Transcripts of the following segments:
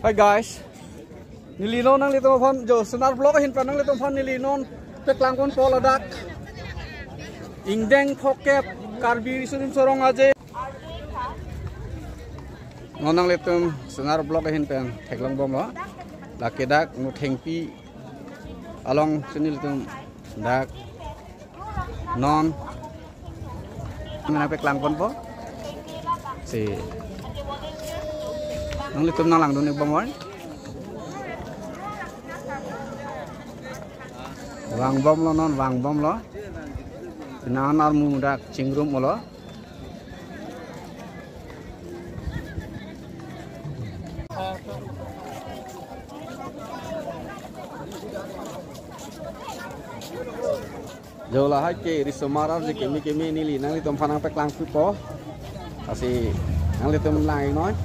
Hi guys, nilinon ng litong phone jo sonar blog hin pa ng litong phone nilinon peklang kon pola dak ingdeng phokep karbi sunim sorong aje ngonang litong sonar blog hin pen theklang bom lo lakedak nu thengpi along sini litong dak non mana peklang kon po si nang litum nalang dunia bom wang bom lo non wang bom lo nanar mudak cingrum lo jolah hai ke risomarar je kemi kemi ni li nang litum phanang peklang po asi nang litum lai nói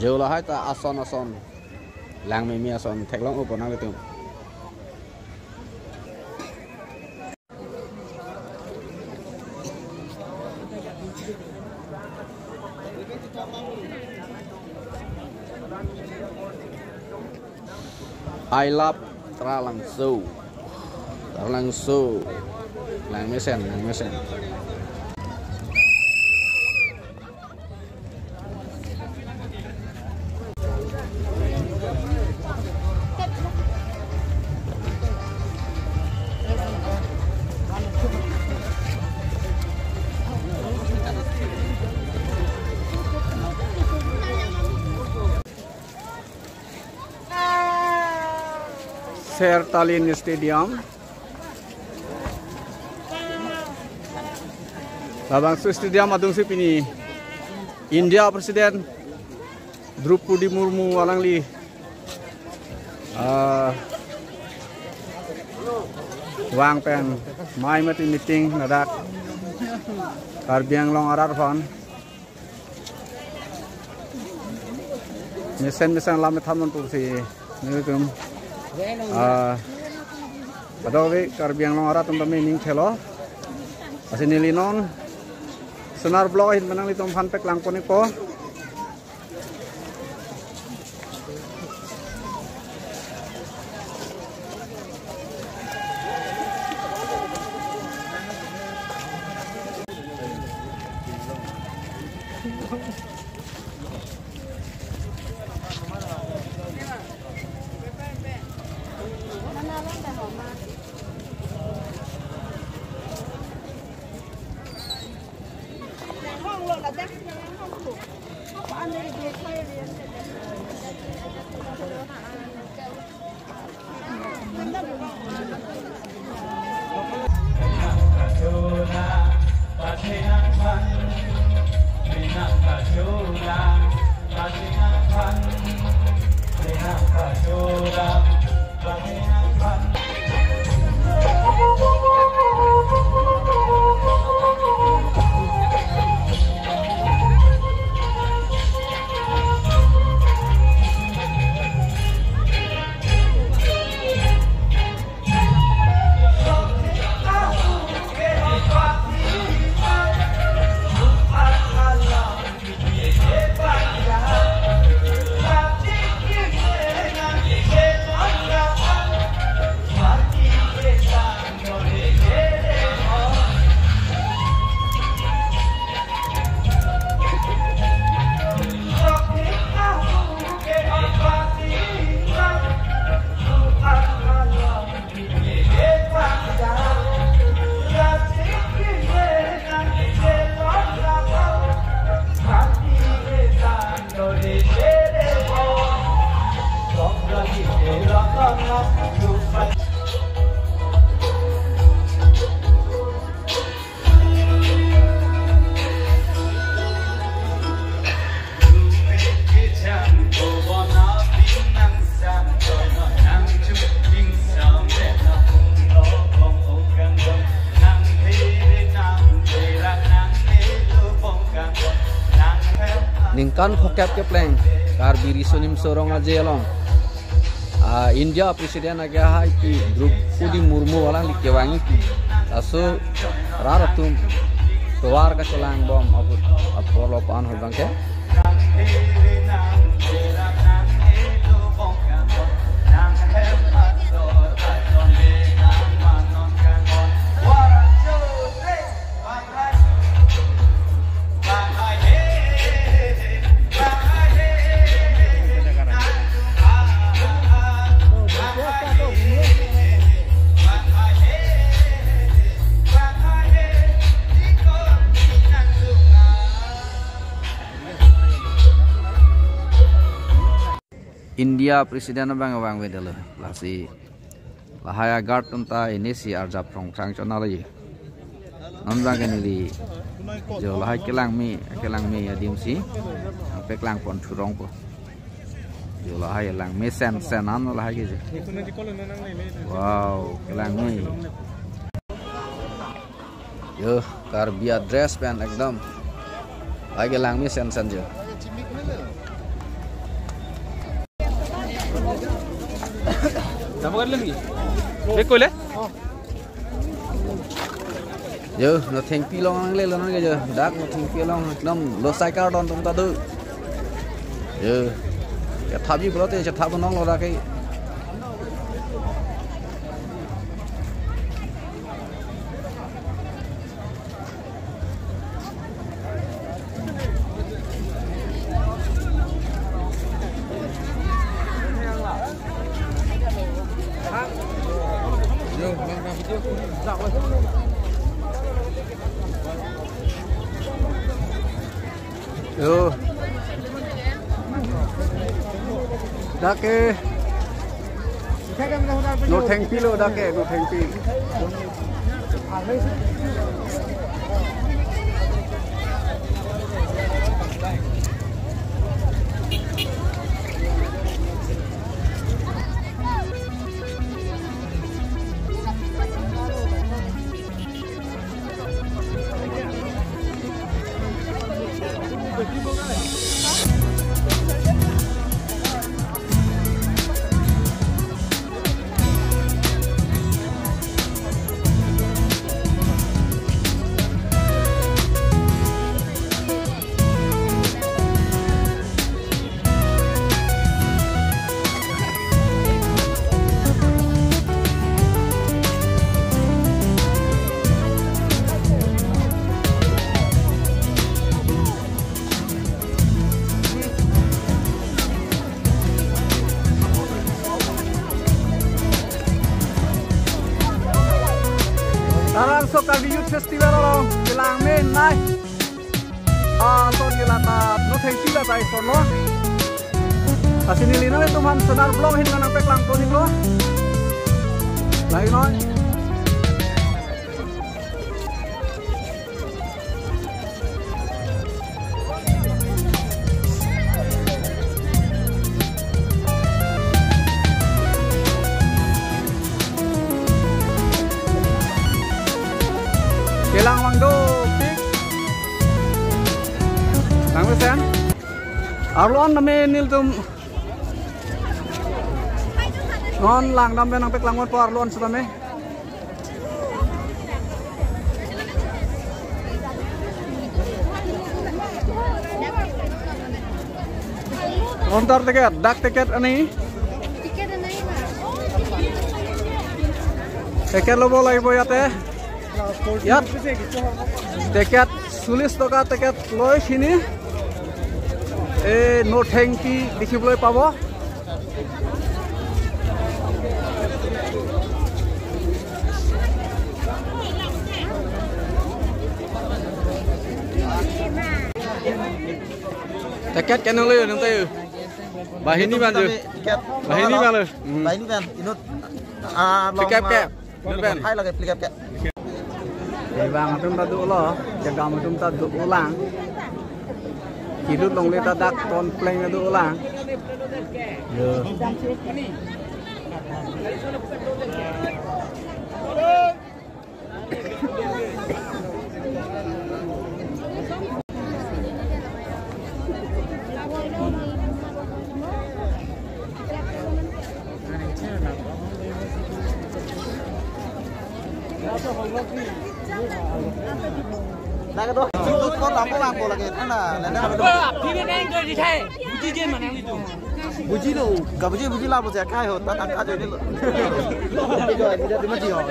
giờ là hai ta ason làng mì ason thạch long upon năng lượng I love tra làng su làng mesen Sertalin Stadium. Labang stadium adung sipini India Presiden Draupadi Murmu walangli wang pen mai mati meeting nadak Karbiang long arar phone mesen lam thamon tu si nikum Padawi Karbiang long arat untuk mining thelo asini linon sonar blog hin manang litom phan pek langkon ko ningkan phokep ke pleng karbiri sunim sorong aje long India presiden agak hai ki Draupadi Murmu walang dikewangi ki asu raratum tuar ka celang bom apor lopan hodang ke India presiden bang wedelo lasi lahaya guard unta ini si arjap rongkrang chona lagi non bang ini di jo lahai kelang mi adim si sampai kelang pon churong po jo lahai lang mi sen an lahai gitu wow kelang mi yo karbia dress pen ekdom lagi lang mi sen jo Kamu kan lagi? Bekol ya? Yo, no thing pi long le lon ge jo, dak no thing pi long ekdom lo sai kar don tum ta du. Yo, ya thabi bro te cha thab nong lo da kai. Yo, dake, no thing pi lo dake, no thing pi. Sekarang sokar di Youth Festival lo, bilang main naik. Son gila tap, no thank you lah tay son lo. Kasih nilina itu man senar blog hin kan sampai kelang tonik lo. Lagi noy. Kelang wangdo pik lang sen arlon name nil tum non lang dam nang pek langon po arlon sutame kontor tiket dak tiket ani tiket lo boleh ibu ya teh Yat, tiket sulis toka tiket loy sini, no thanki dikhibole pabo. Tiket kenal loy nanti, bahini bantu, bahini bantu, bahini ban, inut, tiket ke, ban, hai lagi tiket ke. Bang tum ta du lo, jagam tum ta du ulang. Kidut long le ta dak ton pleng du ulang. Yo. Nah cái đó chúng tôi có đóng có làm bộ là cái thế là Phi bên anh cười gì thế? Buji trên mà năng đi tụ. Buji đâu, cả Buji làm một giải khai rồi, ta ăn rồi đi rồi. Bây giờ đi mất gì rồi?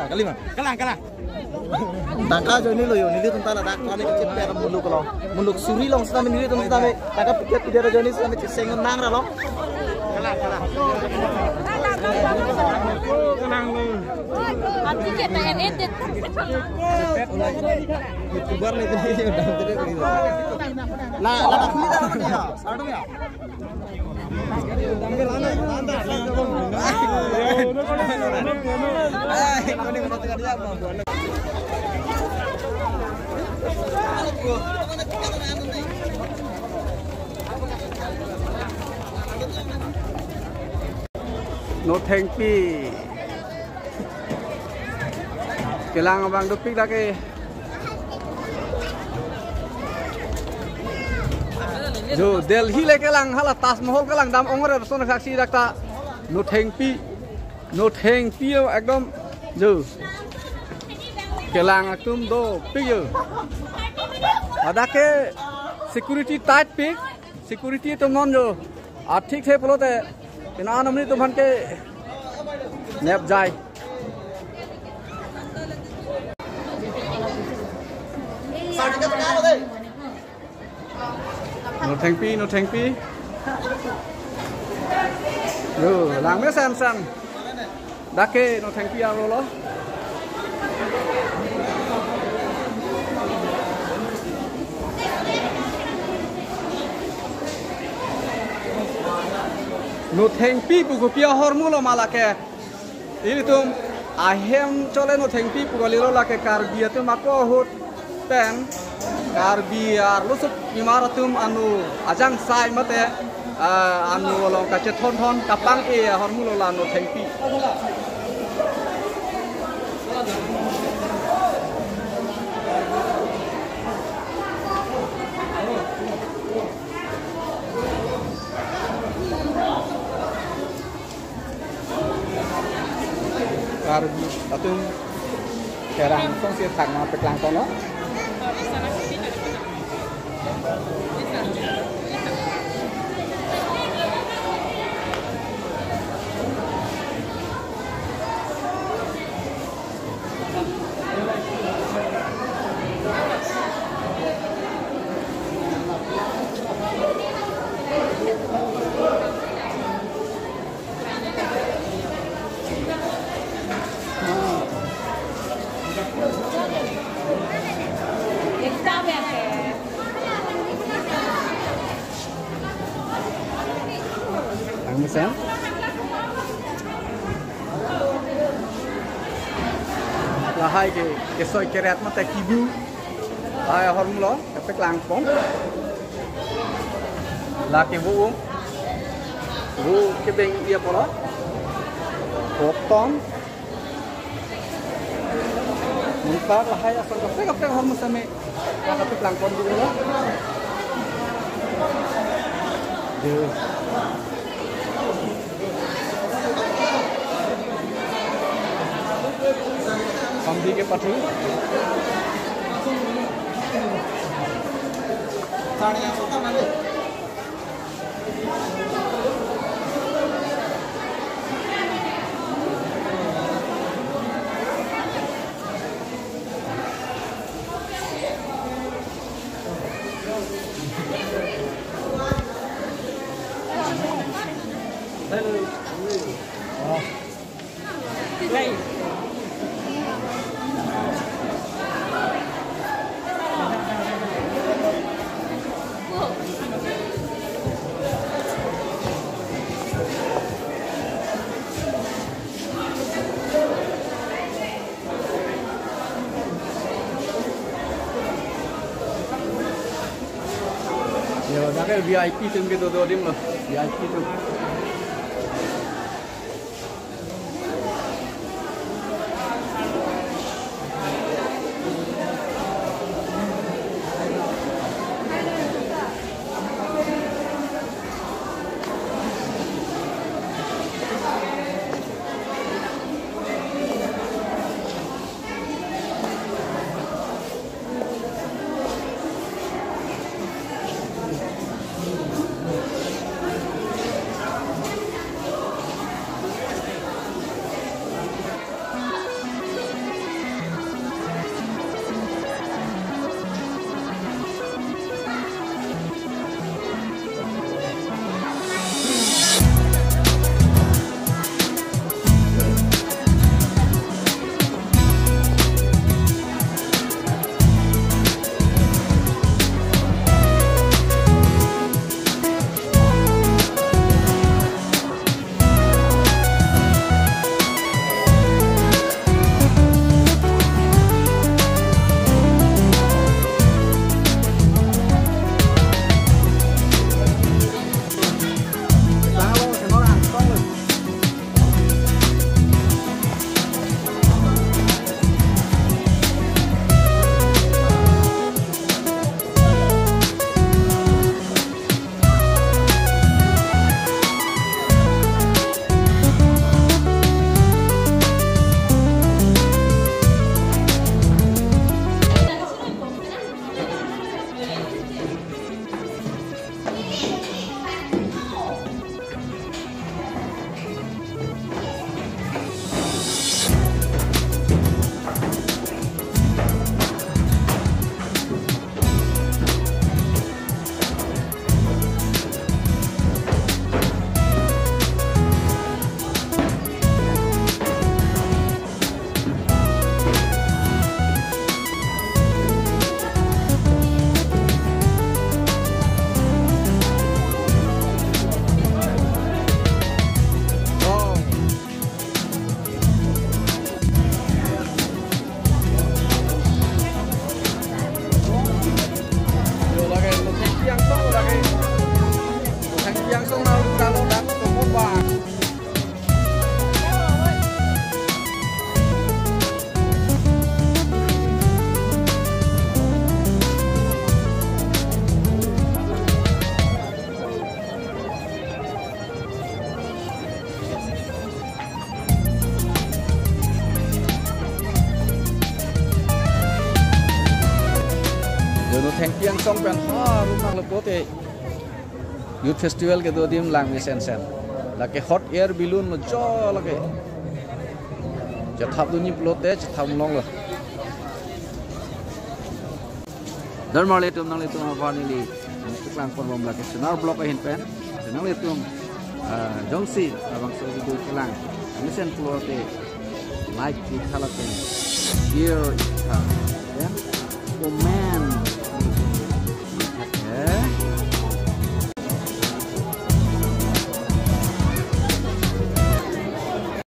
Cái gì mà? Cái làng. Tangka join lo yo, nili tentang ada kali kecil pera muluk suri long sedang nili tentang tapi tangka pikir tidak join sedang kecil sengon nang lah lo. Kalah. Làng luôn. Nanti kita edit. YouTuber nih tadi udah tadi. Lah kuli dah nama dia, sadu ya. No tengpi kelang abang dupik lagi jo Delhi le kelang hala Taj Mahal kelang dam ongre sona saksi rakta no tengpi ekdom jo kelang atum do pik jo ada ke security tight pik security tum non jo ठीक थे पलोते ना नमनी तुमन के नेप जाए no thank you yo lang me sam dake no thank you aro lo no thank you buku pia hormulo malake ini tum ahem chole no thank you bukaliro lake karbi atu mako hot pen karbi ar lusuk imaratum anu ajang sai mate anu long kache thon kapang e hormulo la no thank you karbi atum kerang song sia thak ma peklang ton lo Sen lahai ke soi keret mate kibu ai hormulo ke klang pong la ke bu ke beng dia polo potong muntar lahai asal ke hormus same ke klang pong dulu lo Sambil ke patu, Tanya yang suka mana? Đây. ya dah ke VIP tu gitu tu dim lo VIP tu theng piang song pen ha rumah lepote youth festival ke do dim lang mi sen sen la ke hot air balloon mo jo la ke thap duni plote thap long lo Dharma le tum nang le tum avani li tuklang kon bom la ke senar block hin pen senang le tum jongsi abang so du kelang misen plote like di khalate here